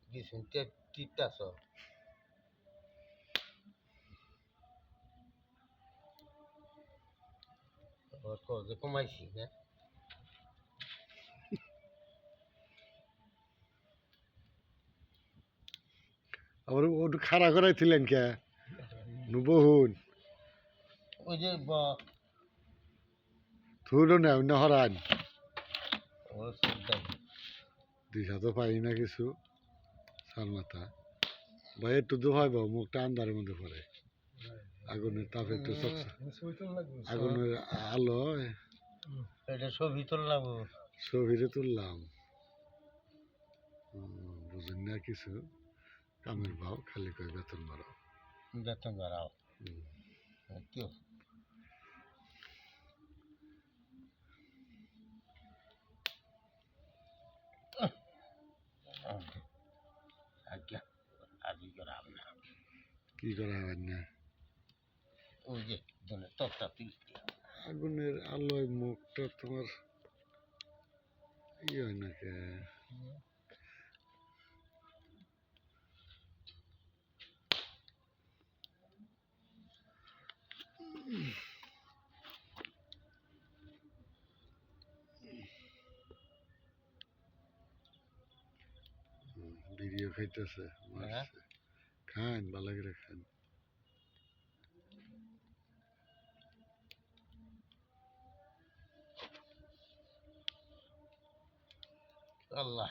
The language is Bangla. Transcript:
দিছেন টিটাছ যে কমাইছি না আবার ওটু খাড়া করাইছিলেন কে বহুন ওই যে থুলো না অন্য হরান ওর সুবিধা দিশা তো পাই না কিছু সার মাথা ভাই একটু দোহাই বাবু মুখটা আন্দারের মধ্যে পড়ে আগুনের তাপ একটু চকচা আগুনের আলো এটা ছবি তুললাম ছবিরে তুললাম বুঝেন না কিছু কামের ভাও খালি কয় বেতন বাড়াও বেতন বাড়াও কেউ আজ্ঞা আজই করাম না কি করা হয় না ওই যে তক্তা তুলতে আগুনের আলোয় মুখটা তোমার ইয়ে হয় না কে ভিডিও খাইতেছে মারছে খান ভালো করে খান আল্লাহ